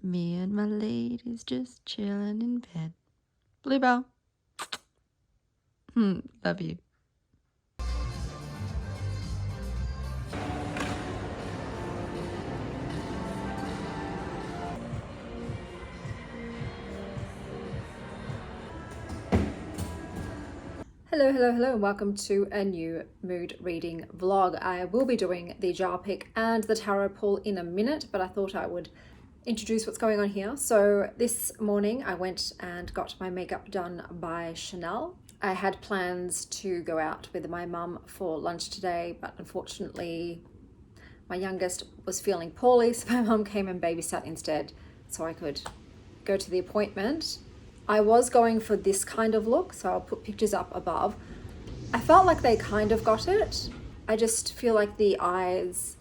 Me and my ladies just chilling in bed. Bluebell. Love you. Hello, and welcome to a new mood reading vlog. I will be doing the jar pick and the tarot pull in a minute, but I thought I would introduce what's going on here. So this morning I went and got my makeup done by Chanel. I had plans to go out with my mum for lunch today, but unfortunately my youngest was feeling poorly, so my mum came and babysat instead so I could go to the appointment. I was going for this kind of look, so I'll put pictures up above. I felt like they kind of got it. I just feel like the eyes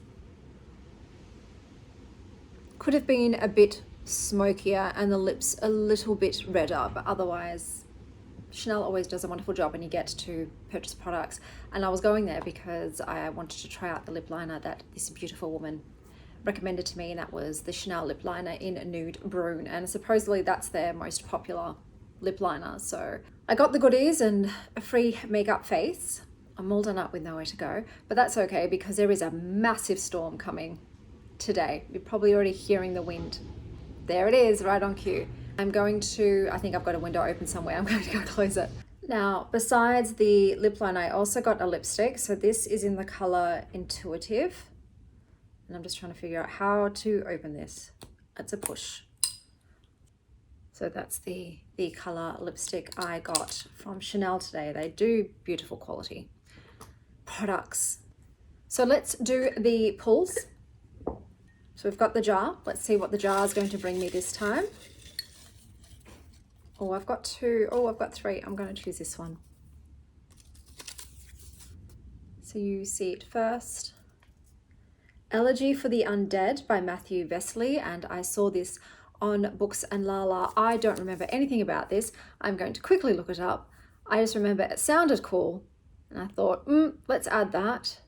could have been a bit smokier and the lips a little bit redder, but otherwise Chanel always does a wonderful job when you get to purchase products. And I was going there because I wanted to try out the lip liner that this beautiful woman recommended to me, and that was the Chanel lip liner in Nude Brune, and supposedly that's their most popular lip liner. So I got the goodies and a free makeup face. I'm all done up with nowhere to go, but that's okay because there is a massive storm coming today. You're probably already hearing the wind. There it is, right on cue. I think I've got a window open somewhere. I'm going to go close it. Now, besides the lip liner, I also got a lipstick. So this is in the color Intuitive. And I'm just trying to figure out how to open this. It's a push. So that's the color lipstick I got from Chanel today. They do beautiful quality products. So let's do the pulls. So we've got the jar. Let's see what the jar is going to bring me this time. Oh, I've got two. Oh, I've got three. I'm going to choose this one. So you see it first. Elegy for the Undead by Matthew Vesely, and I saw this on Books and Lala. I don't remember anything about this. I'm going to quickly look it up. I just remember it sounded cool, and I thought, let's add that.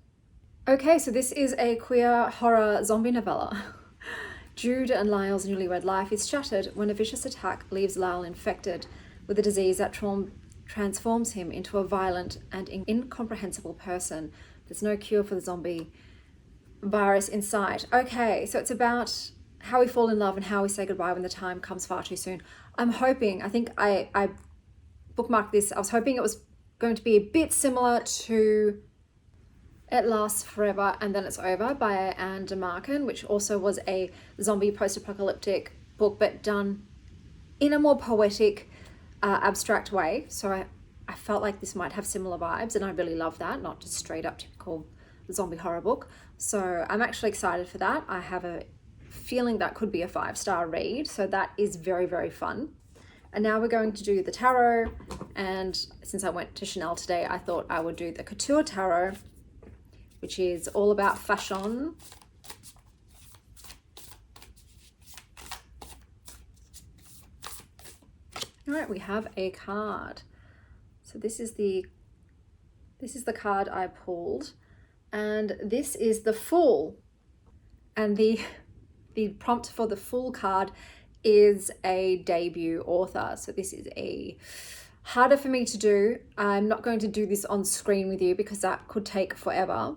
Okay, so this is a queer horror zombie novella. Jude and Lyle's newlywed life is shattered when a vicious attack leaves Lyle infected with a disease that transforms him into a violent and incomprehensible person. There's no cure for the zombie virus in sight. Okay, so it's about how we fall in love and how we say goodbye when the time comes far too soon. I think I bookmarked this. I was hoping it was going to be a bit similar to It Lasts Forever and Then It's Over by Anne DeMarkin, which also was a zombie post-apocalyptic book, but done in a more poetic, abstract way. So I felt like this might have similar vibes, and I really love that, not just straight up typical zombie horror book. So I'm actually excited for that. I have a feeling that could be a 5-star read, so that is very, very fun. And now we're going to do the tarot, and since I went to Chanel today, I thought I would do the Couture Tarot, which is all about fashion. All right, we have a card. So this is the card I pulled. And this is the Fool, and the prompt for the Fool card is a debut author. So this is harder for me to do. I'm not going to do this on screen with you because that could take forever,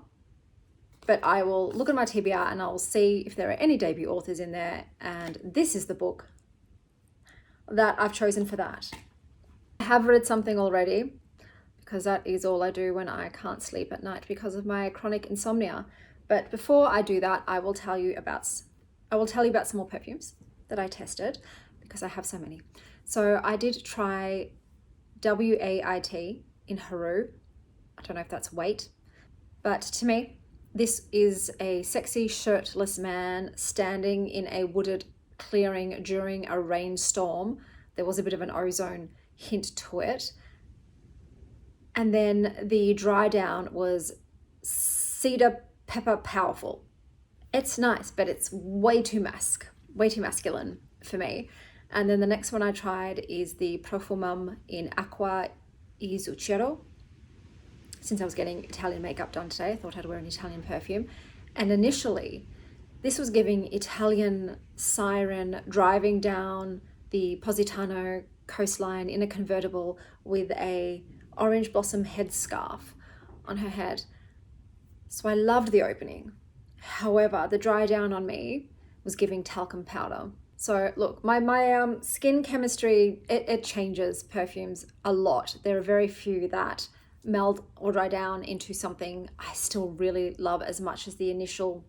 but I will look at my TBR and I will see if there are any debut authors in there, and this is the book that I've chosen for that. I have read something already, because that is all I do when I can't sleep at night because of my chronic insomnia. But before I do that, I will tell you about some more perfumes that I tested because I have so many. So I did try WAIT in Haru. I don't know if that's weight, but to me, this is a sexy shirtless man standing in a wooded clearing during a rainstorm. There was a bit of an ozone hint to it. And then the dry down was cedar pepper powerful. It's nice, but it's way too masculine for me. And then the next one I tried is the Profumum in Acqua e Zucchero. Since I was getting Italian makeup done today, I thought I'd wear an Italian perfume. And initially, This was giving Italian siren driving down the Positano coastline in a convertible with a orange blossom headscarf on her head. So I loved the opening. However, the dry down on me was giving talcum powder. So look, my skin chemistry, it changes perfumes a lot. There are very few that meld or dry down into something I still really love as much as the initial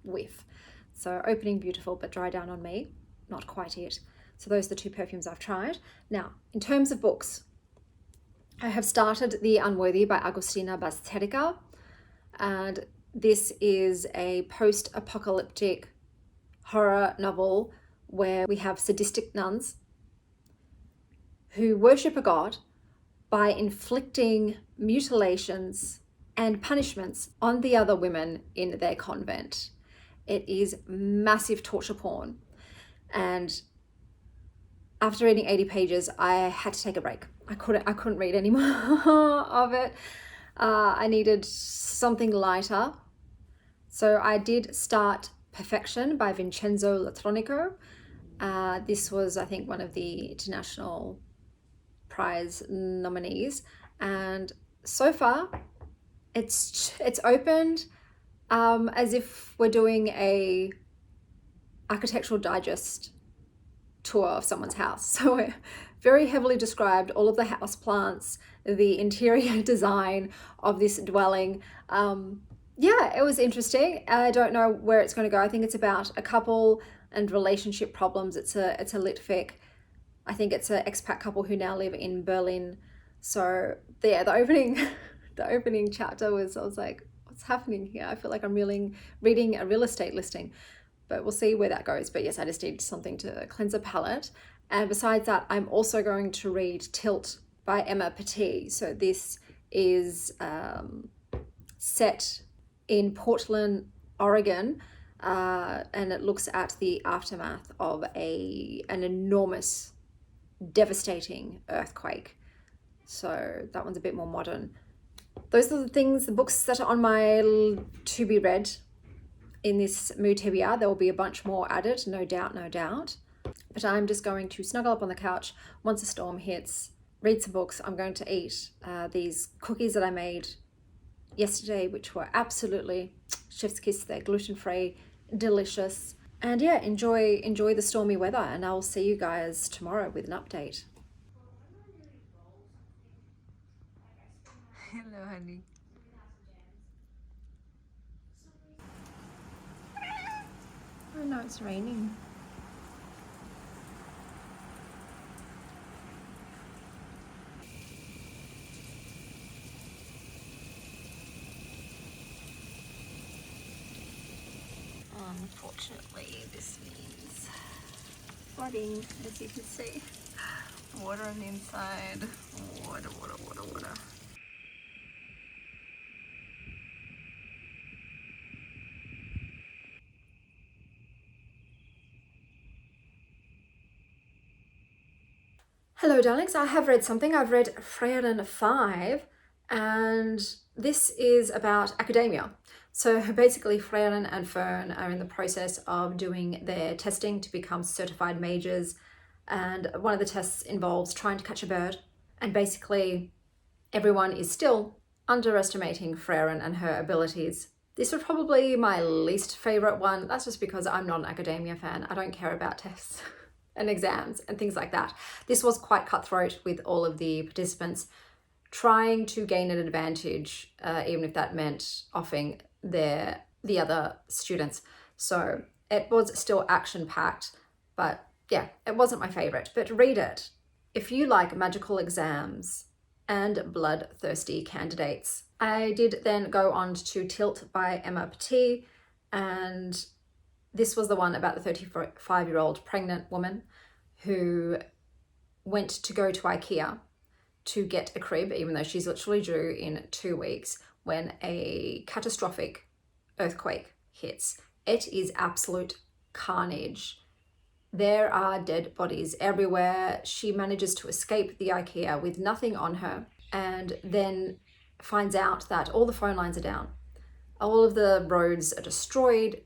whiff. So opening beautiful, but dry down on me, not quite it. So those are the two perfumes I've tried. Now, in terms of books, I have started The Unworthy by Agostina Basterica, and this is a post-apocalyptic horror novel where we have sadistic nuns who worship a god by inflicting mutilations and punishments on the other women in their convent. It is massive torture porn. And after reading 80 pages, I had to take a break. I couldn't read any more of it. I needed something lighter. So I did start Perfection by Vincenzo Latronico. This was, I think, one of the International Prize nominees. And so far, it's opened as if we're doing a architectural digest tour of someone's house. So we're very heavily described all of the house plants, the interior design of this dwelling. Yeah, it was interesting. I don't know where it's going to go. I think it's about a couple and relationship problems. It's a litfic. I think it's an expat couple who now live in Berlin. So yeah, the opening chapter was, I was like, what's happening here? I feel like I'm reading a real estate listing, but we'll see where that goes. But yes, I just need something to cleanse a palate. And besides that, I'm also going to read Tilt by Emma Petit. So this is set in Portland, Oregon, and it looks at the aftermath of an enormous, devastating earthquake. So that one's a bit more modern. Those are the books that are on my to be read in this mood TBR. There will be a bunch more added, no doubt. But I'm just going to snuggle up on the couch once the storm hits, read some books. I'm going to eat these cookies that I made yesterday, which were absolutely chef's kiss. They're gluten-free, delicious. And yeah, enjoy the stormy weather, and I'll see you guys tomorrow with an update. Hello, honey. Oh no, it's raining. Unfortunately, this means flooding, as you can see. Water on the inside. Water. Hello, darlings. I have read something. I've read Frieren 5, and this is about academia. So basically, Frieren and Fern are in the process of doing their testing to become certified majors, and one of the tests involves trying to catch a bird, and basically everyone is still underestimating Frieren and her abilities. This was probably my least favorite one. That's just because I'm not an academia fan. I don't care about tests and exams and things like that. This was quite cutthroat with all of the participants trying to gain an advantage, even if that meant offing the other students. So it was still action-packed, but yeah, it wasn't my favorite. But read it if you like magical exams and bloodthirsty candidates. I did then go on to Tilt by Emma Petit, and this was the one about the 35-year-old pregnant woman who went to go to IKEA to get a crib, even though she's literally due in 2 weeks, when a catastrophic earthquake hits. It is absolute carnage. There are dead bodies everywhere. She manages to escape the IKEA with nothing on her, and then finds out that all the phone lines are down. All of the roads are destroyed.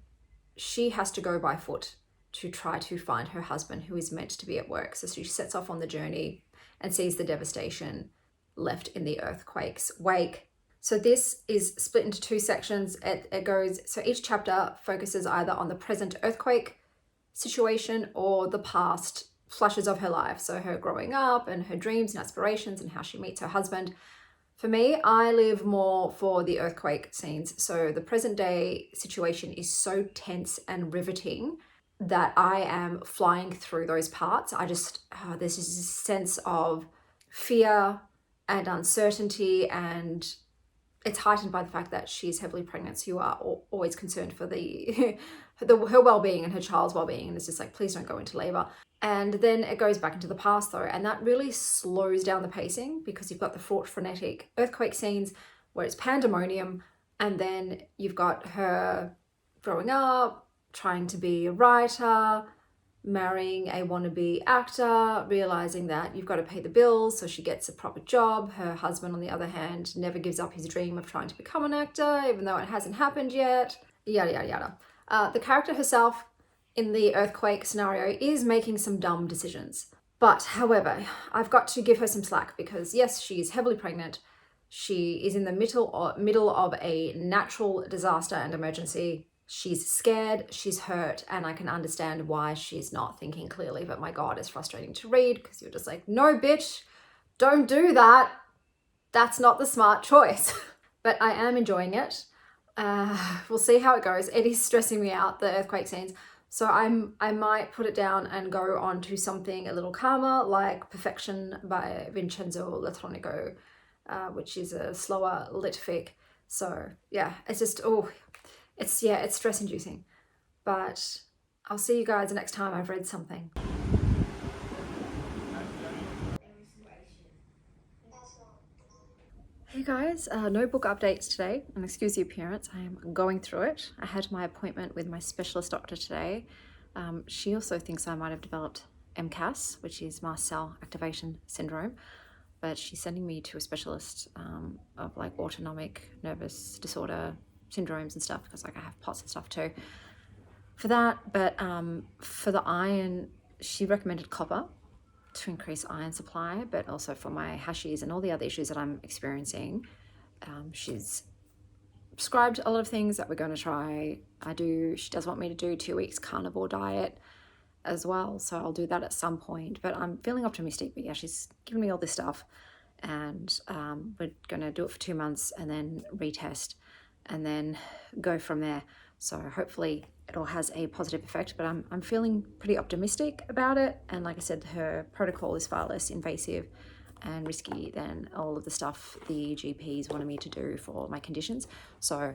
she has to go by foot to try to find her husband, who is meant to be at work. So she sets off on the journey and sees the devastation left in the earthquake's wake. So this is split into 2 sections. It goes, so each chapter focuses either on the present earthquake situation or the past flashes of her life. So her growing up and her dreams and aspirations and how she meets her husband. For me, I live more for the earthquake scenes. So the present day situation is so tense and riveting that I am flying through those parts. I just, there's this sense of fear and uncertainty, and it's heightened by the fact that she's heavily pregnant. So you are always concerned for her well-being and her child's well-being. And it's just like, please don't go into labor. And then it goes back into the past though. And that really slows down the pacing, because you've got the fraught, frenetic earthquake scenes where it's pandemonium. And then you've got her growing up, trying to be a writer, marrying a wannabe actor, realizing that you've got to pay the bills, so she gets a proper job. Her husband, on the other hand, never gives up his dream of trying to become an actor, even though it hasn't happened yet. Yada, yada, yada. The character herself in the earthquake scenario is making some dumb decisions. But, however, I've got to give her some slack, because yes, she's heavily pregnant. She is in the middle of a natural disaster and emergency. She's scared, she's hurt, and I can understand why she's not thinking clearly. But my God, it's frustrating to read, because you're just like, no, bitch, don't do that. That's not the smart choice. But I am enjoying it. We'll see how it goes. It is stressing me out, the earthquake scenes. So I might put it down and go on to something a little calmer, like Perfection by Vincenzo Latronico, which is a slower litfic. So yeah, it's just, it's stress-inducing. But I'll see you guys next time I've read something. Hey guys, no book updates today, and excuse the appearance, I am going through it. I had my appointment with my specialist doctor today. She also thinks I might have developed MCAS, which is mast cell activation syndrome, but she's sending me to a specialist of like autonomic nervous disorder syndromes and stuff, because like I have POTS and stuff too for that. But for the iron, she recommended copper to increase iron supply, but also for my Hashis and all the other issues that I'm experiencing. She's prescribed a lot of things that we're going to try. She does want me to do 2 weeks carnivore diet as well, so I'll do that at some point. But I'm feeling optimistic. But yeah, she's given me all this stuff, and we're going to do it for 2 months and then retest and then go from there. So hopefully it all has a positive effect, but I'm feeling pretty optimistic about it. And like I said, her protocol is far less invasive and risky than all of the stuff the GPs wanted me to do for my conditions. So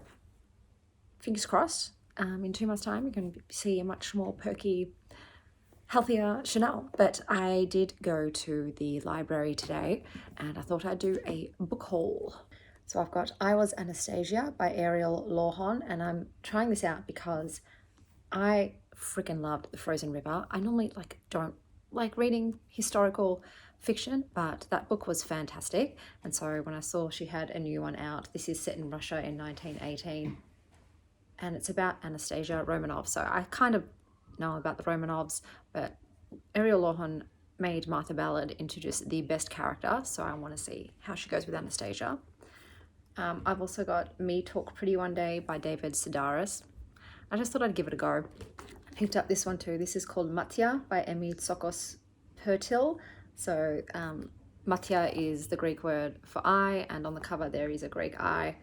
fingers crossed, in 2 months' time, you're going to see a much more perky, healthier Chanel. But I did go to the library today, and I thought I'd do a book haul. So I've got I Was Anastasia by Ariel Lawhon, and I'm trying this out because I freaking loved The Frozen River. I normally don't like reading historical fiction, but that book was fantastic. And so when I saw she had a new one out, this is set in Russia in 1918, and it's about Anastasia Romanov. So I kind of know about the Romanovs, but Ariel Lawhon made Martha Ballard into just the best character, so I want to see how she goes with Anastasia. I've also got Me Talk Pretty One Day by David Sedaris. I just thought I'd give it a go. I picked up this one too. This is called Matya by Emil Tsokos Pertil. So Matya is the Greek word for eye, and on the cover there is a Greek eye,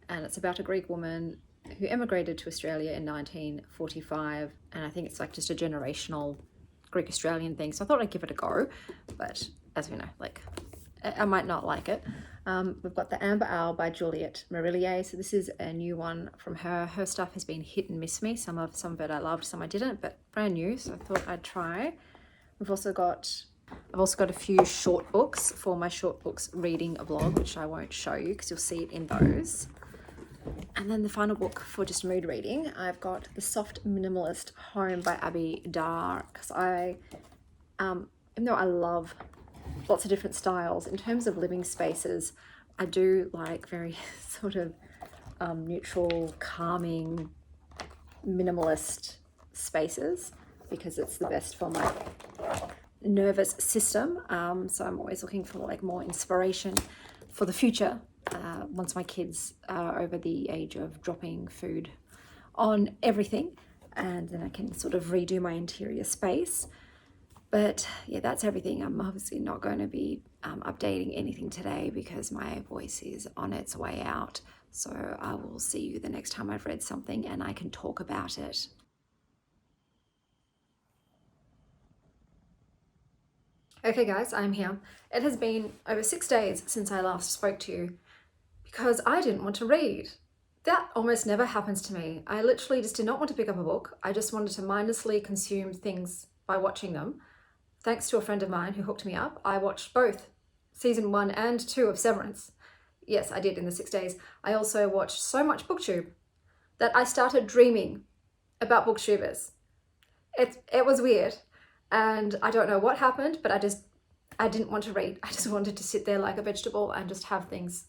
and it's about a Greek woman who emigrated to Australia in 1945, and I think it's like just a generational Greek-Australian thing, so I thought I'd give it a go, but as we know, I might not like it. We've got The Amber Owl by Juliette Marillier. So this is a new one from her. Her stuff has been hit and miss me. Some of it I loved, some I didn't, but brand new, so I thought I'd try. I've also got a few short books for my short books reading vlog, which I won't show you because you'll see it in those. And then the final book for just mood reading, I've got The Soft Minimalist Home by Abby Dar, because even though I love lots of different styles, in terms of living spaces, I do like very sort of neutral, calming minimalist spaces because it's the best for my nervous system. So I'm always looking for like more inspiration for the future once my kids are over the age of dropping food on everything, and then I can sort of redo my interior space. But yeah, that's everything. I'm obviously not going to be updating anything today because my voice is on its way out. So I will see you the next time I've read something and I can talk about it. Okay guys, I'm here. It has been over 6 days since I last spoke to you because I didn't want to read. That almost never happens to me. I literally just did not want to pick up a book. I just wanted to mindlessly consume things by watching them. Thanks to a friend of mine who hooked me up, I watched both season 1 and 2 of Severance. Yes, I did in the 6 days. I also watched so much booktube that I started dreaming about booktubers. It was weird, and I don't know what happened, but I didn't want to read. I just wanted to sit there like a vegetable and just have things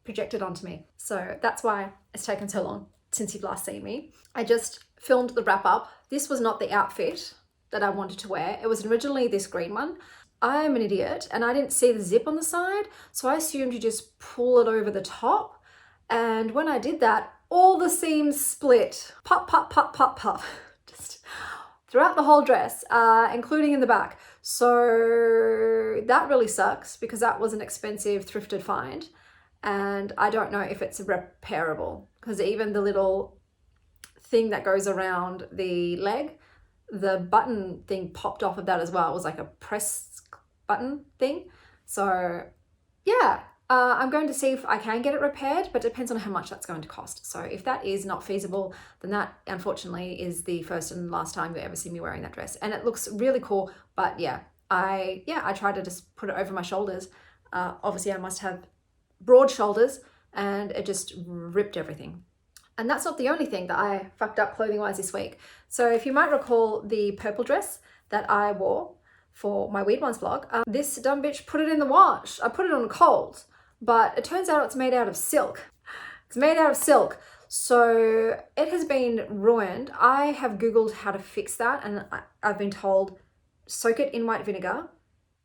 projected onto me. So that's why it's taken so long since you've last seen me. I just filmed the wrap up. This was not the outfit that I wanted to wear. It was originally this green one. I'm an idiot and I didn't see the zip on the side, so I assumed you just pull it over the top. And when I did that, all the seams split. Pop, pop, pop, pop, pop. Just throughout the whole dress, including in the back. So that really sucks because that was an expensive thrifted find. And I don't know if it's repairable because even the little thing that goes around the leg, the button thing popped off of that as well. It was like a press button thing. So yeah, I'm going to see if I can get it repaired, but it depends on how much that's going to cost. So if that is not feasible, then that unfortunately is the first and last time you ever see me wearing that dress. And it looks really cool, but yeah, I tried to just put it over my shoulders. Obviously I must have broad shoulders and it just ripped everything. And that's not the only thing that I fucked up clothing-wise this week. So if you might recall the purple dress that I wore for my Weird Ones vlog, this dumb bitch put it in the wash. I put it on cold, but it turns out it's made out of silk. It's made out of silk. So it has been ruined. I have Googled how to fix that and I've been told, soak it in white vinegar,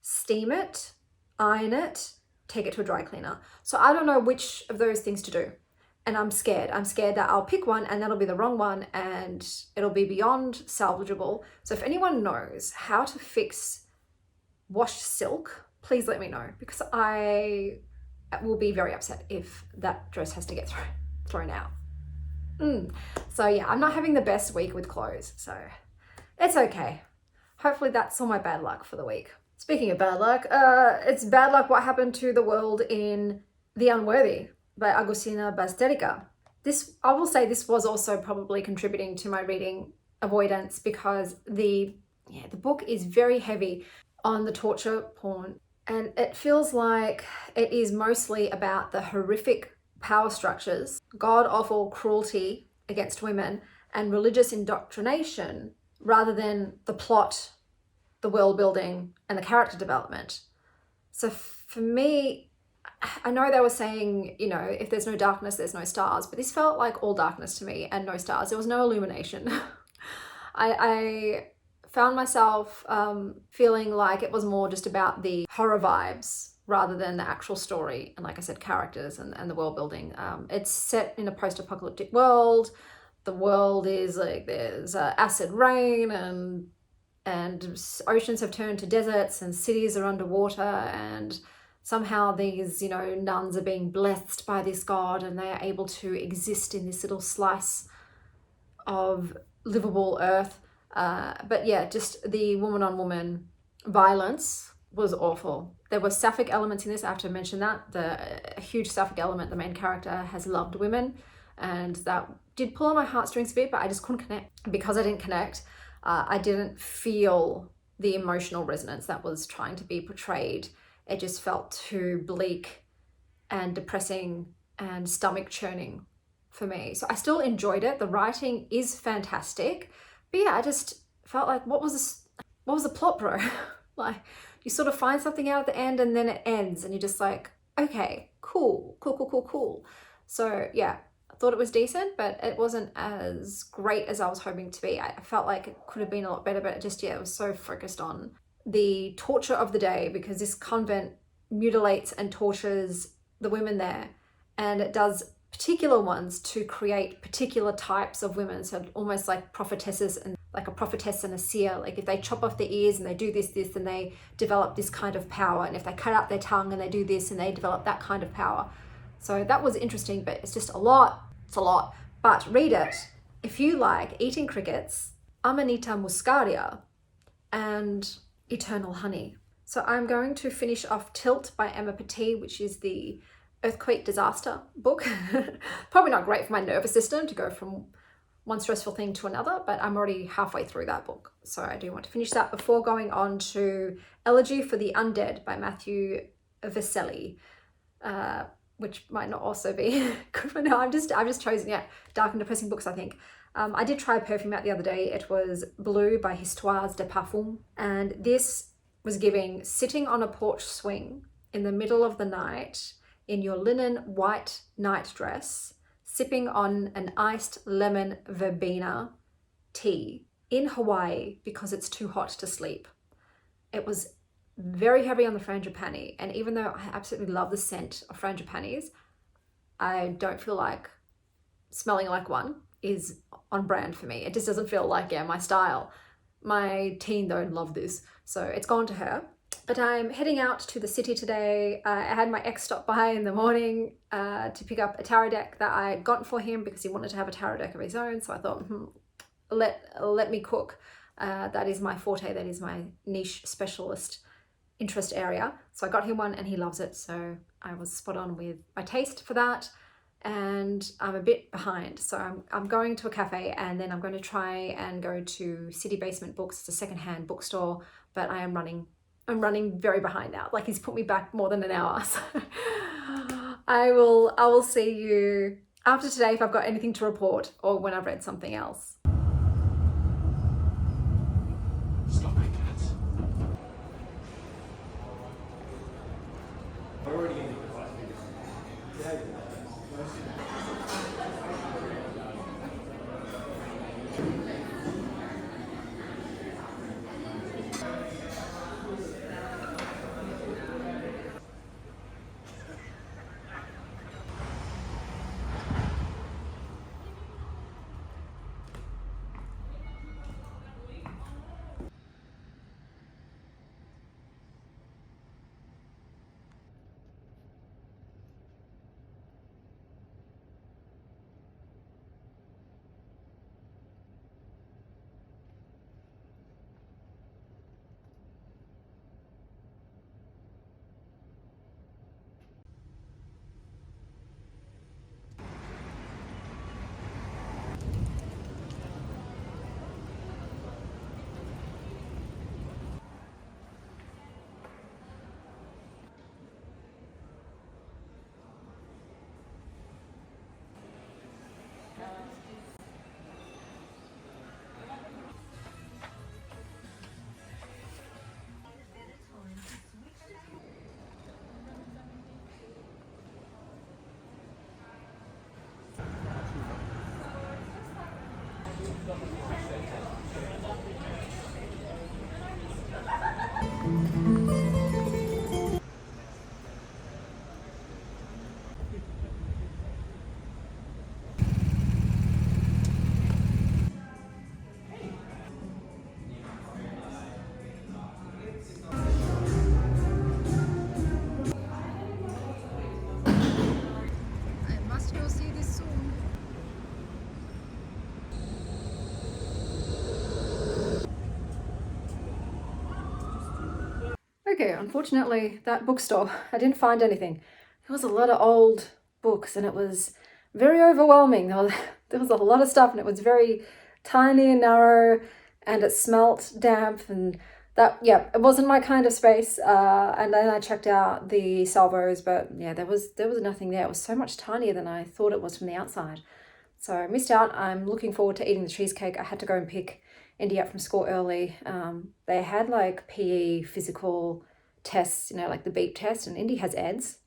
steam it, iron it, take it to a dry cleaner. So I don't know which of those things to do. And I'm scared. I'm scared that I'll pick one and that'll be the wrong one and it'll be beyond salvageable. So if anyone knows how to fix washed silk, please let me know because I will be very upset if that dress has to get thrown out. So yeah, I'm not having the best week with clothes, so it's okay. Hopefully that's all my bad luck for the week. Speaking of bad luck, it's bad luck what happened to the world in The Unworthy by Agustina Bazterrica. I will say this was also probably contributing to my reading avoidance because the book is very heavy on the torture porn and it feels like it is mostly about the horrific power structures, god-awful cruelty against women and religious indoctrination rather than the plot, the world building and the character development. So for me, I know they were saying, you know, if there's no darkness, there's no stars, but this felt like all darkness to me and no stars. There was no illumination. I found myself feeling like it was more just about the horror vibes rather than the actual story. And like I said, characters and the world building. It's set in a post-apocalyptic world. The world is like, there's acid rain and oceans have turned to deserts and cities are underwater and somehow these, you know, nuns are being blessed by this god and they are able to exist in this little slice of livable earth. But yeah, just the woman on woman violence was awful. There were sapphic elements in this, I have to mention that. A huge sapphic element, the main character has loved women and that did pull on my heartstrings a bit, but I just couldn't connect. Because I didn't connect, I didn't feel the emotional resonance that was trying to be portrayed. It just felt too bleak and depressing and stomach churning for me. So I still enjoyed it. The writing is fantastic. But yeah, I just felt like, what was the plot, bro? Like, you sort of find something out at the end and then it ends and you're just like, okay, cool. So yeah, thought it was decent, but it wasn't as great as I was hoping to be. I felt like it could have been a lot better, but it was so focused on the torture of the day, because this convent mutilates and tortures the women there, and it does particular ones to create particular types of women. So almost like prophetesses, and like a prophetess and a seer. Like if they chop off their ears and they do this, and they develop this kind of power. And if they cut out their tongue and they do this, and they develop that kind of power. So that was interesting, but it's just a lot. It's a lot. But read it. If you like eating crickets, Amanita muscaria, and Eternal Honey. So I'm going to finish off Tilt by Emma Petit, which is the earthquake disaster book. Probably not great for my nervous system to go from one stressful thing to another, but I'm already halfway through that book. So I do want to finish that before going on to Elegy for the Undead by Matthew Vesely, which might not also be good for now. I've just chosen, dark and depressing books, I think. I did try a perfume out the other day. It was Blue by Histoires de Parfum. And this was giving sitting on a porch swing in the middle of the night in your linen white night dress, sipping on an iced lemon verbena tea in Hawaii because it's too hot to sleep. It was very heavy on the frangipani. And even though I absolutely love the scent of frangipanis, I don't feel like smelling like one is on brand for me. It just doesn't feel like, my style. My teen though love this, so it's gone to her. But I'm heading out to the city today. I had my ex stop by in the morning to pick up a tarot deck that I got for him because he wanted to have a tarot deck of his own. So I thought, let me cook. That is my forte. That is my niche specialist interest area. So I got him one and he loves it. So I was spot on with my taste for that. And I'm a bit behind. So I'm going to a cafe, and then I'm going to try and go to City Basement Books. It's a secondhand bookstore, but I'm running very behind now. Like, he's put me back more than an hour. So I will see you after today if I've got anything to report or when I've read something else. Stop it, cats. Already in the class. Okay, unfortunately, that bookstore, I didn't find anything. There was a lot of old books and it was very overwhelming. There was a lot of stuff and it was very tiny and narrow and it smelt damp, and that, it wasn't my kind of space. And then I checked out the salvos, but there was nothing there. It was so much tinier than I thought it was from the outside. So I missed out. I'm looking forward to eating the cheesecake. I had to go and pick Indy up from school early. They had like PE physical tests, like the beep test, and Indy has EDS.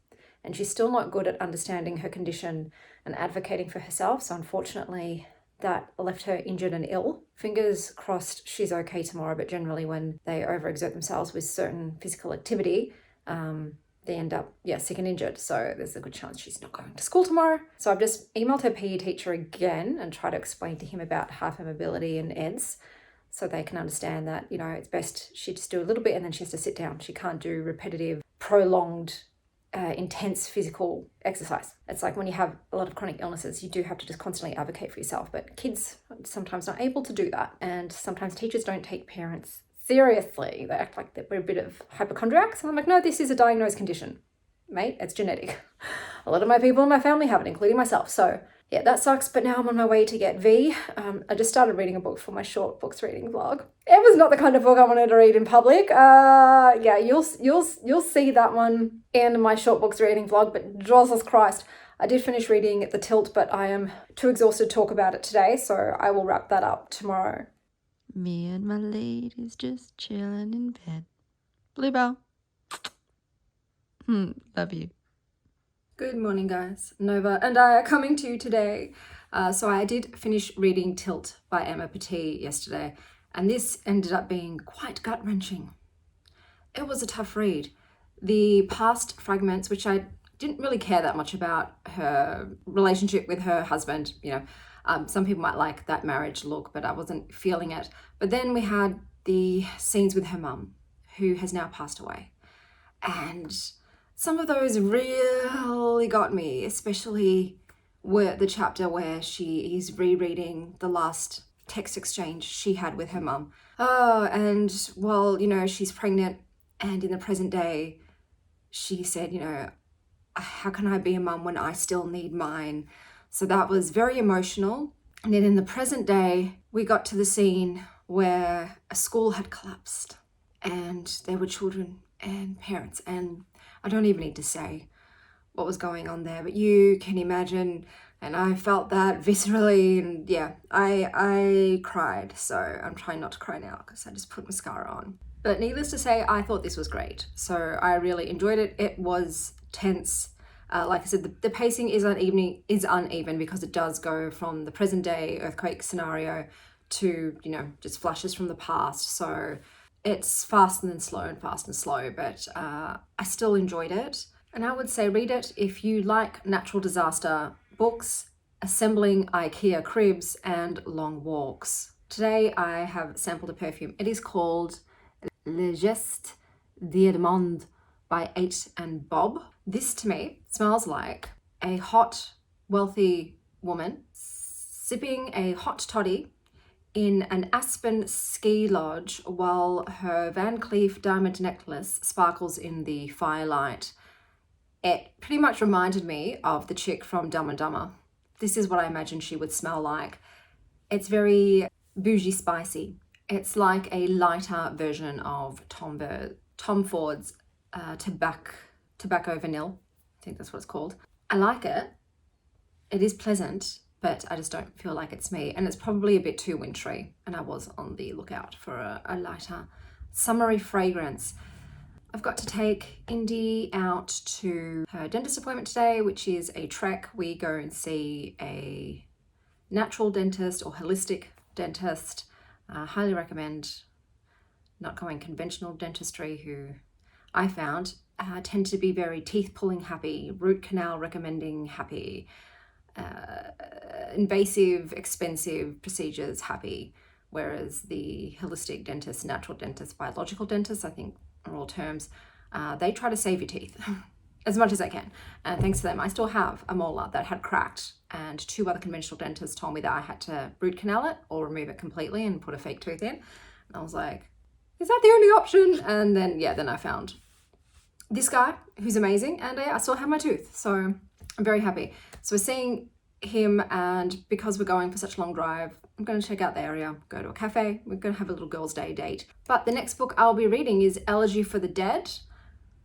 and she's still not good at understanding her condition and advocating for herself. So unfortunately, that left her injured and ill. Fingers crossed she's okay tomorrow, but generally when they overexert themselves with certain physical activity, they end up, sick and injured. So there's a good chance she's not going to school tomorrow. So I've just emailed her PE teacher again and tried to explain to him about hypermobility and EDS, so they can understand that, it's best she just do a little bit and then she has to sit down. She can't do repetitive, prolonged, intense physical exercise. It's like when you have a lot of chronic illnesses, you do have to just constantly advocate for yourself, but kids are sometimes not able to do that. And sometimes teachers don't take parents seriously. They act like we're a bit of hypochondriacs. And I'm like, no, this is a diagnosed condition, mate. It's genetic. A lot of my people in my family have it, including myself. So yeah, that sucks. But now I'm on my way to get V. I just started reading a book for my short books reading vlog. It was not the kind of book I wanted to read in public. You'll see that one in my short books reading vlog. But Jesus Christ, I did finish reading The Tilt, but I am too exhausted to talk about it today. So I will wrap that up tomorrow. Me and my ladies just chilling in bed. Bluebell. Love you. Good morning, guys. Nova and I are coming to you today. So I did finish reading Tilt by Emma Petit yesterday, and this ended up being quite gut-wrenching. It was a tough read. The past fragments, which I didn't really care that much about her relationship with her husband, some people might like that marriage look, but I wasn't feeling it. But then we had the scenes with her mum, who has now passed away. And some of those really got me, especially the chapter where she is rereading the last text exchange she had with her mum. And while, she's pregnant, and in the present day, she said, how can I be a mum when I still need mine? So that was very emotional. And then in the present day, we got to the scene where a school had collapsed and there were children and parents, and I don't even need to say what was going on there, but you can imagine, and I felt that viscerally, and I cried. So I'm trying not to cry now because I just put mascara on. But needless to say, I thought this was great. So I really enjoyed it. It was tense. Like I said, the pacing is uneven because it does go from the present day earthquake scenario to, just flashes from the past. So it's fast and slow, but I still enjoyed it. And I would say read it if you like natural disaster books, assembling IKEA cribs, and long walks. Today I have sampled a perfume. It is called Le Geste d'Edmond by 8 and Bob. This to me smells like a hot, wealthy woman sipping a hot toddy in an Aspen ski lodge while her Van Cleef diamond necklace sparkles in the firelight. It pretty much reminded me of the chick from Dumb and Dumber. This is what I imagine she would smell like. It's very bougie spicy. It's like a lighter version of Tom Ford's Tobacco Vanille. I think that's what it's called. I like it. It is pleasant, but I just don't feel like it's me. And it's probably a bit too wintry, and I was on the lookout for a lighter, summery fragrance. I've got to take Indy out to her dentist appointment today, which is a trek. We go and see a natural dentist or holistic dentist. Highly recommend not going conventional dentistry, who I found tend to be very teeth pulling happy, root canal recommending happy, invasive, expensive procedures happy, whereas the holistic dentist, natural dentist, biological dentist, I think are all terms, they try to save your teeth as much as they can. And thanks to them, I still have a molar that had cracked, and 2 other conventional dentists told me that I had to root canal it or remove it completely and put a fake tooth in. And I was like, is that the only option? And then I found this guy who's amazing, and I still have my tooth. So I'm very happy. So we're seeing him, and because we're going for such a long drive, I'm going to check out the area, go to a cafe. We're going to have a little girls' day date. But the next book I'll be reading is Elegy for the Dead,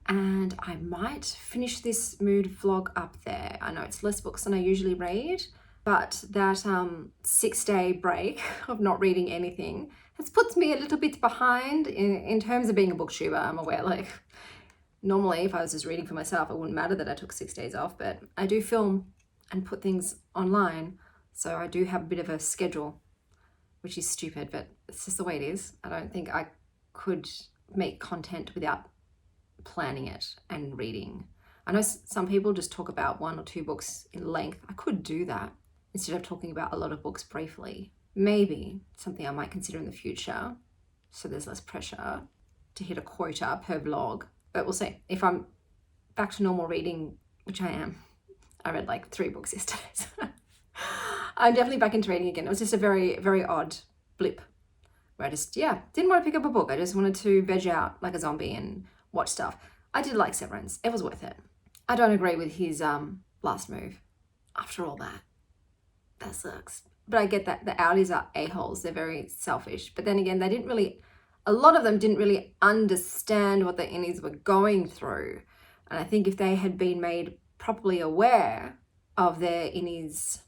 and I might finish this mood vlog up there. I know it's less books than I usually read, but that 6-day break of not reading anything has put me a little bit behind in terms of being a booktuber. I'm aware, like, Normally, if I was just reading for myself, it wouldn't matter that I took 6 days off, but I do film and put things online, so I do have a bit of a schedule, which is stupid, but it's just the way it is. I don't think I could make content without planning it and reading. I know some people just talk about 1 or 2 books in length. I could do that instead of talking about a lot of books briefly. Maybe something I might consider in the future, so there's less pressure to hit a quota per vlog. But we'll see. If I'm back to normal reading, which I am, I read like 3 books yesterday. So I'm definitely back into reading again. It was just a very, very odd blip where I just, didn't want to pick up a book. I just wanted to veg out like a zombie and watch stuff. I did like Severance. It was worth it. I don't agree with his last move. After all that, that sucks. But I get that the Audis are a-holes. They're very selfish. But then again, a lot of them didn't really understand what the innies were going through. And I think if they had been made properly aware of their innies'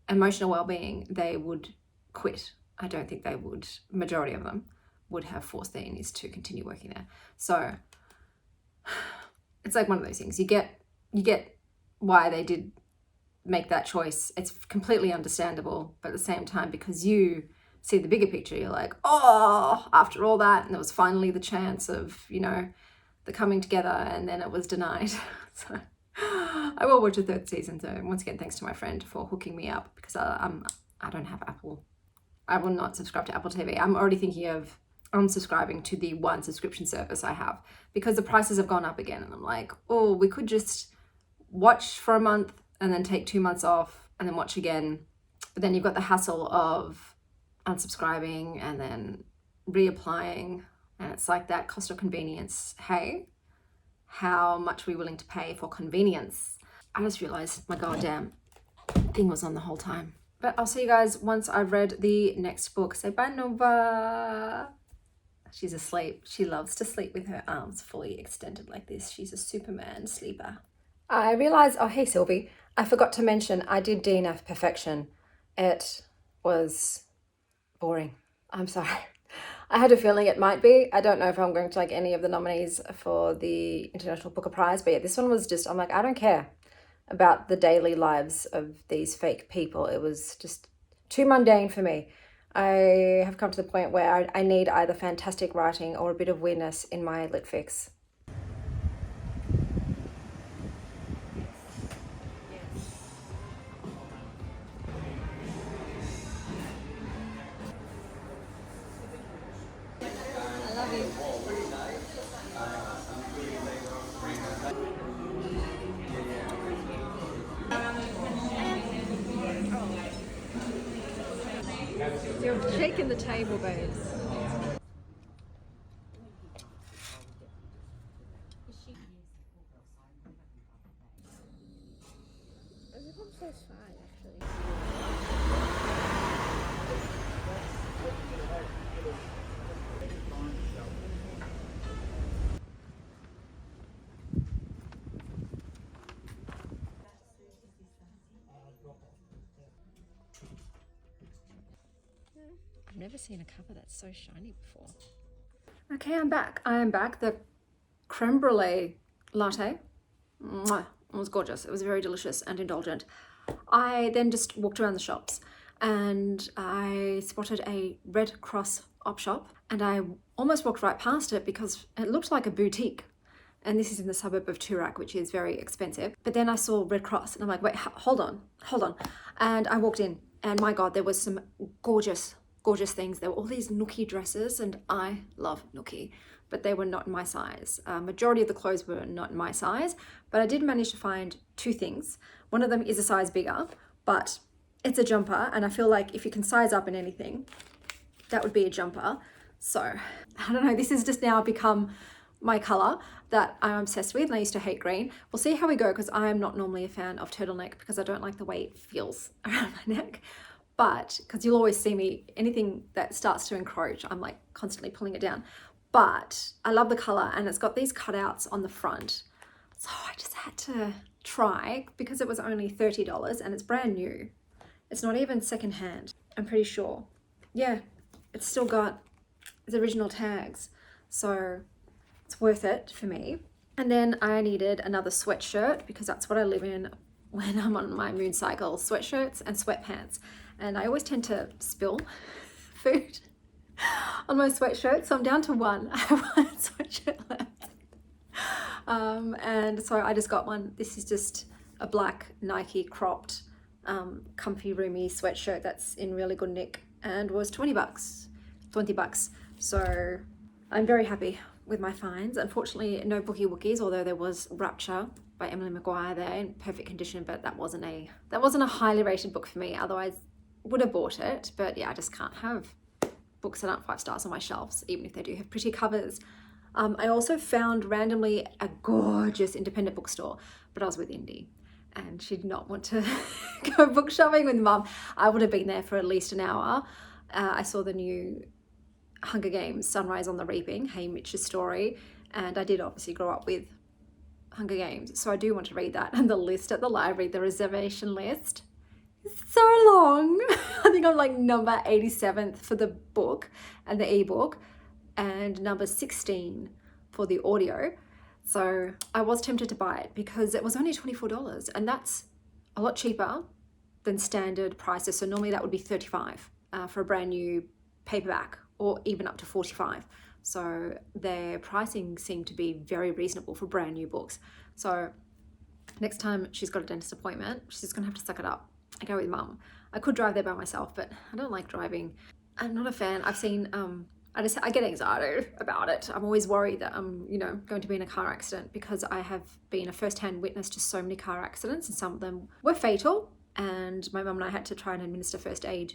emotional well-being, they would quit. I don't think they would, majority of them, would have forced their innies to continue working there. So it's like one of those things. You get why they did make that choice. It's completely understandable, but at the same time, because you see the bigger picture, you're like, oh, after all that, and there was finally the chance of, the coming together, and then it was denied. So I will watch a 3rd season. So once again, thanks to my friend for hooking me up, because I don't have Apple. I will not subscribe to Apple TV. I'm already thinking of unsubscribing to the one subscription service I have, because the prices have gone up again, and I'm like, oh, we could just watch for a month and then take 2 months off and then watch again. But then you've got the hassle of unsubscribing and then reapplying, and it's like that cost of convenience. Hey, how much are we willing to pay for convenience? I just realized my goddamn thing was on the whole time. But I'll see you guys once I've read the next book. Say bye, Nova. She's asleep. She loves to sleep with her arms fully extended like this. She's a Superman sleeper. I realized, oh hey Sylvie, I forgot to mention I did DNF Perfection. It was boring. I'm sorry. I had a feeling it might be. I don't know if I'm going to like any of the nominees for the International Booker Prize, but yeah, this one was just, I'm like, I don't care about the daily lives of these fake people. It was just too mundane for me. I have come to the point where I need either fantastic writing or a bit of weirdness in my litfics. You're shaking the table, babes. I've never seen a cover that's so shiny before. Okay, I'm back. I am back. The creme brulee latte. Mwah, it was gorgeous. It was very delicious and indulgent. I then just walked around the shops and I spotted a Red Cross op shop, and I almost walked right past it because it looked like a boutique. And this is in the suburb of Toorak, which is very expensive. But then I saw Red Cross and I'm like, wait, hold on. And I walked in and my God, there was some gorgeous things. There were all these nookie dresses, and I love nookie, but they were not my size. Majority of the clothes were not my size, but I did manage to find 2 things. One of them is a size bigger, but it's a jumper, and I feel like if you can size up in anything, that would be a jumper. So I don't know, this has just now become my color that I'm obsessed with, and I used to hate green. We'll see how we go, because I am not normally a fan of turtleneck because I don't like the way it feels around my neck. But because you'll always see me, anything that starts to encroach, I'm like constantly pulling it down. But I love the color, and it's got these cutouts on the front. So I just had to try, because it was only $30 and it's brand new. It's not even secondhand, I'm pretty sure. Yeah, it's still got its original tags. So It's worth it for me. And then I needed another sweatshirt because that's what I live in when I'm on my moon cycle, sweatshirts and sweatpants. And I always tend to spill food on my sweatshirt, so I'm down to one. I have one sweatshirt left. And so I just got one. This is just a black Nike cropped, comfy, roomy sweatshirt that's in really good nick and was 20 bucks. So I'm very happy with my finds. Unfortunately, no Bookie Wookies, although there was Rapture by Emily Maguire there in perfect condition, but that wasn't a highly rated book for me. Otherwise, would have bought it. But yeah, I just can't have books that aren't 5 stars on my shelves, even if they do have pretty covers. I also found randomly a gorgeous independent bookstore, but I was with Indy and she did not want to go book shopping with Mum. I would have been there for at least an hour. I saw the new Hunger Games, Sunrise on the Reaping, Hay Mitch's story, and I did obviously grow up with Hunger Games, so I do want to read that. And the list at the library, the reservation list, is so long. I think I'm like number 87th for the book and the ebook, and number 16 for the audio. So I was tempted to buy it because it was only $24, and that's a lot cheaper than standard prices. So normally that would be $35 for a brand new paperback, or even up to $45. So their pricing seemed to be very reasonable for brand new books. So next time she's got a dentist appointment, she's just gonna have to suck it up and go with Mum. I could drive there by myself, but I don't like driving. I'm not a fan. I've seen, I get anxiety about it. I'm always worried that I'm, going to be in a car accident because I have been a first-hand witness to so many car accidents, and some of them were fatal. And my mum and I had to try and administer first aid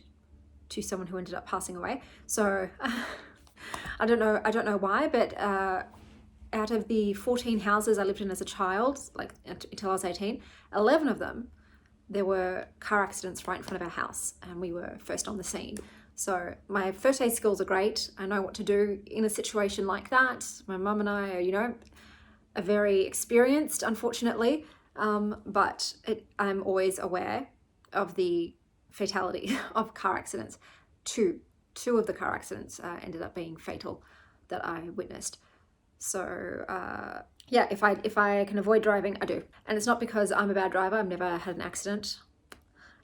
to someone who ended up passing away. So I don't know why, but out of the 14 houses I lived in as a child, like until I was 18, 11 of them, there were car accidents right in front of our house, and we were first on the scene. So my first aid skills are great. I know what to do in a situation like that. My mum and I are, are very experienced, unfortunately, but I'm always aware of the fatality of car accidents. Two of the car accidents ended up being fatal that I witnessed. So yeah, if I can avoid driving, I do. And it's not because I'm a bad driver. I've never had an accident.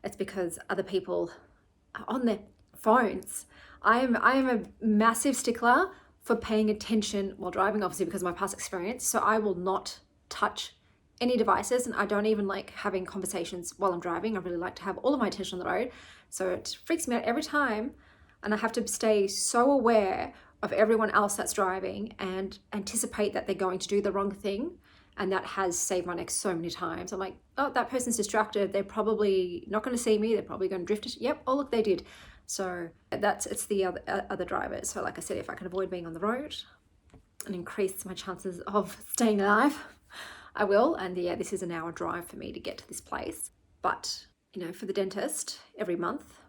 It's because other people are on their phones. I am a massive stickler for paying attention while driving, obviously because of my past experience. So I will not touch any devices, and I don't even like having conversations while I'm driving. I really like to have all of my attention on the road. So it freaks me out every time, and I have to stay so aware of everyone else that's driving and anticipate that they're going to do the wrong thing. And that has saved my neck so many times. I'm like, oh, that person's distracted. They're probably not going to see me. They're probably going to drift it. Yep. Oh, look, they did. So it's the other drivers. So like I said, if I can avoid being on the road and increase my chances of staying alive, I will. And yeah, this is an hour drive for me to get to this place. But, for the dentist every month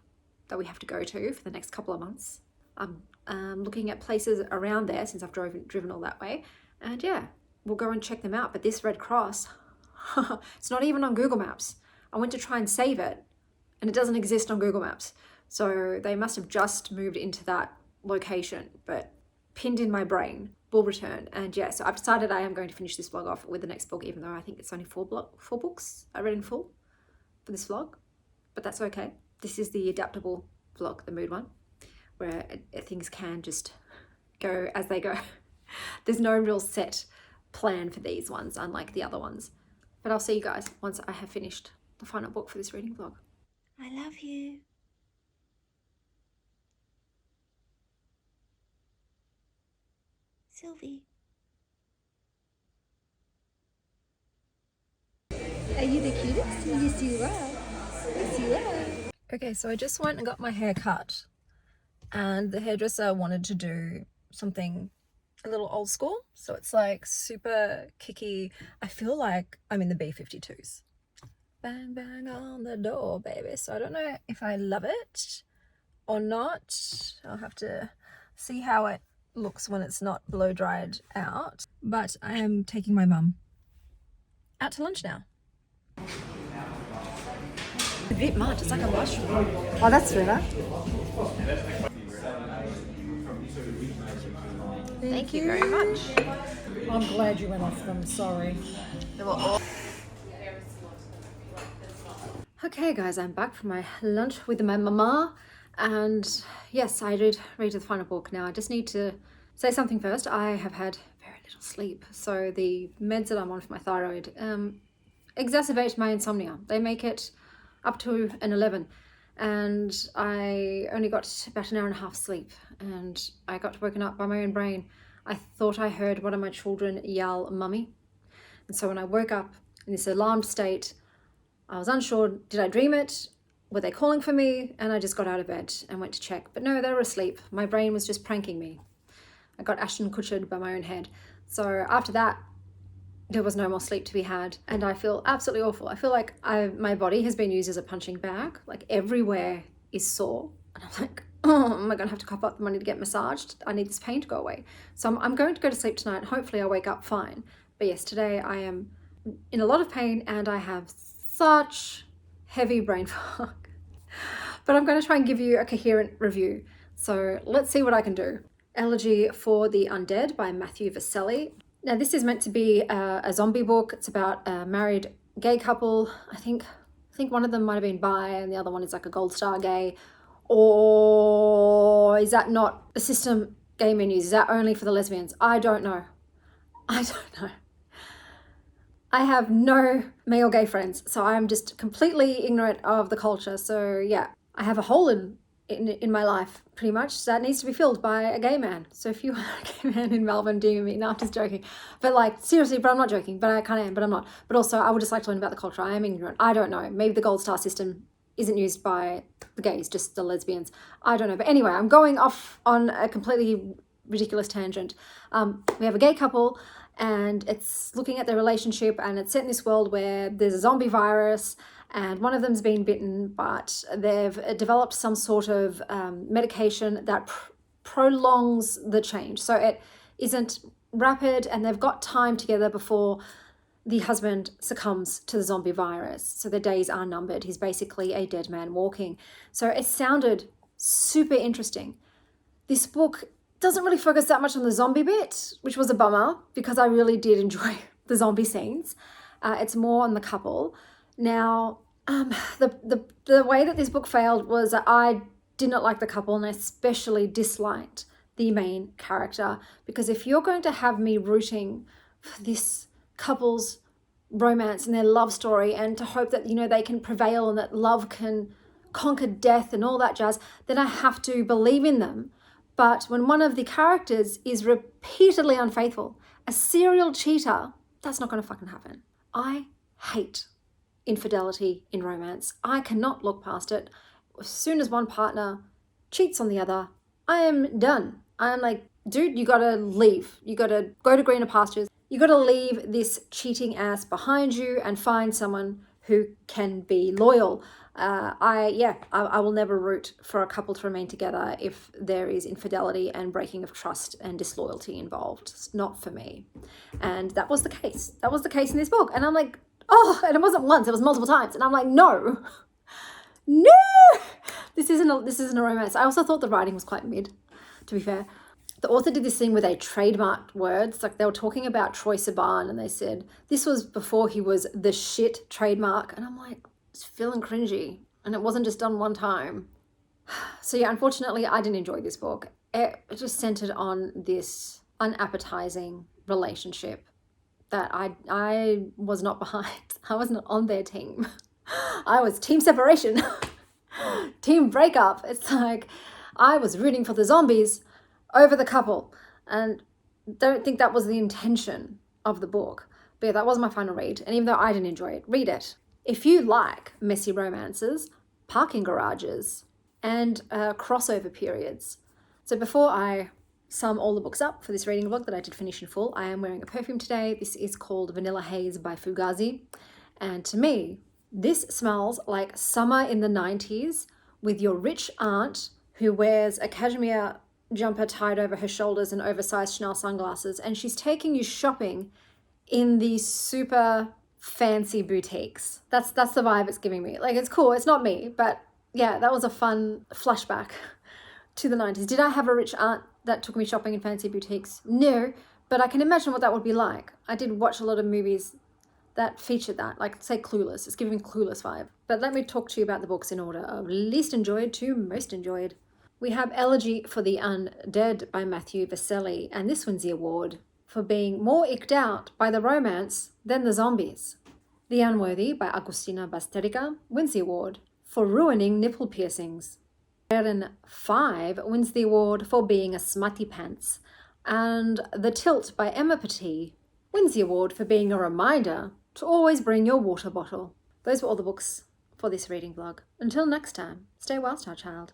that we have to go to for the next couple of months, I'm looking at places around there since I've driven all that way. And yeah, we'll go and check them out. But this Red Cross, it's not even on Google Maps. I went to try and save it and it doesn't exist on Google Maps. So they must have just moved into that location, but pinned in my brain, will return. And yeah, so I've decided I am going to finish this vlog off with the next book, even though I think it's only four books I read in full for this vlog, but that's okay. This is the adaptable vlog, the mood one, where things can just go as they go. There's no real set plan for these ones, unlike the other ones. But I'll see you guys once I have finished the final book for this reading vlog. I love you. Sylvie. Are you the cutest? Yes, you are. Yes, you are. Okay, so I just went and got my hair cut, and the hairdresser wanted to do something a little old school. So it's like super kicky. I feel like I'm in the B-52s. Bang, bang on the door, baby. So I don't know if I love it or not. I'll have to see how it looks when it's not blow dried out. But I am taking my mum out to lunch now. A bit much, it's like a mushroom. Oh, that's better. Thank you very much. I'm glad you went off them, sorry. They were all Okay guys, I'm back from my lunch with my mama, and yes, I did read the final book. Now I just need to say something first. I have had very little sleep, so the meds that I'm on for my thyroid exacerbate my insomnia. They make it up to an 11, and I only got about an hour and a half sleep, and I got woken up by my own brain. I thought I heard one of my children yell "mummy," and so when I woke up in this alarmed state, I was unsure, did I dream it? Were they calling for me? And I just got out of bed and went to check. But no, they were asleep. My brain was just pranking me. I got Ashton Kutchered by my own head. So after that, there was no more sleep to be had. And I feel absolutely awful. I feel like my body has been used as a punching bag. Like everywhere is sore. And I'm like, oh, am I going to have to cough up the money to get massaged? I need this pain to go away. So I'm going to go to sleep tonight. Hopefully I'll wake up fine. But yes, today I am in a lot of pain and I have such heavy brain fog. But I'm going to try and give you a coherent review. So let's see what I can do. Elegy for the Undead by Matthew Vaselli. Now this is meant to be a zombie book. It's about a married gay couple. I think one of them might have been bi and the other one is like a gold star gay. Or is that not the system gay men use? Is that only for the lesbians? I don't know. I have no male gay friends, so I'm just completely ignorant of the culture. So yeah, I have a hole in my life, pretty much, that needs to be filled by a gay man. So if you are a gay man in Melbourne, DM me. No, I'm just joking. But like, seriously, but I'm not joking. But I kind of am, but I'm not. But also, I would just like to learn about the culture. I am ignorant. I don't know. Maybe the gold star system isn't used by the gays, just the lesbians. I don't know. But anyway, I'm going off on a completely ridiculous tangent. We have a gay couple, and it's looking at their relationship, and it's set in this world where there's a zombie virus and one of them's been bitten, but they've developed some sort of medication that prolongs the change. So it isn't rapid, and they've got time together before the husband succumbs to the zombie virus. So the days are numbered. He's basically a dead man walking. So it sounded super interesting. This book doesn't really focus that much on the zombie bit, which was a bummer because I really did enjoy the zombie scenes. It's more on the couple. Now, the way that this book failed was that I did not like the couple, and I especially disliked the main character, because if you're going to have me rooting for this couple's romance and their love story and to hope that, you know, they can prevail and that love can conquer death and all that jazz, then I have to believe in them. But when one of the characters is repeatedly unfaithful, a serial cheater, that's not going to fucking happen. I hate infidelity in romance. I cannot look past it. As soon as one partner cheats on the other, I am done. I'm like, dude, you gotta leave. You gotta go to greener pastures. You gotta leave this cheating ass behind you and find someone who can be loyal. I will never root for a couple to remain together if there is infidelity and breaking of trust and disloyalty involved. It's not for me. And that was the case. That was the case in this book. And I'm like, oh, and it wasn't once, it was multiple times. And I'm like, no, this isn't a romance. I also thought the writing was quite mid, to be fair. The author did this thing where they trademarked words. Like they were talking about Troye Sivan and they said, this was before he was the shit trademark. And I'm like, it's feeling cringy. And it wasn't just done one time. So yeah, unfortunately, I didn't enjoy this book. It just centered on this unappetizing relationship that I was not behind. I wasn't on their team. I was team separation, team breakup. It's like I was rooting for the zombies over the couple, and don't think that was the intention of the book. But yeah, that was my final read, and even though I didn't enjoy it, read it. If you like messy romances, parking garages, and crossover periods. So before I sum all the books up for this reading vlog that I did finish in full, I am wearing a perfume today. This is called Vanilla Haze by Fugazi. And to me, this smells like summer in the 90s with your rich aunt who wears a cashmere jumper tied over her shoulders and oversized Chanel sunglasses, and she's taking you shopping in these super fancy boutiques. That's the vibe it's giving me. Like, it's cool. It's not me, but yeah, that was a fun flashback to the 90s. Did I have a rich aunt that took me shopping in fancy boutiques. No, but I can imagine what that would be like. I did watch a lot of movies that featured that, like say Clueless. It's giving me Clueless vibe. But let me talk to you about the books in order of least enjoyed to most enjoyed. We have Elegy for the Undead by Matthew Vaselli, and this wins the award for being more icked out by the romance than the zombies. The Unworthy by Agustina Basterica wins the award for ruining nipple piercings. Frieren 5 wins the award for being a smutty pants, and The Tilt by Emma Petit wins the award for being a reminder to always bring your water bottle. Those were all the books for this reading vlog. Until next time, stay well, Star Child.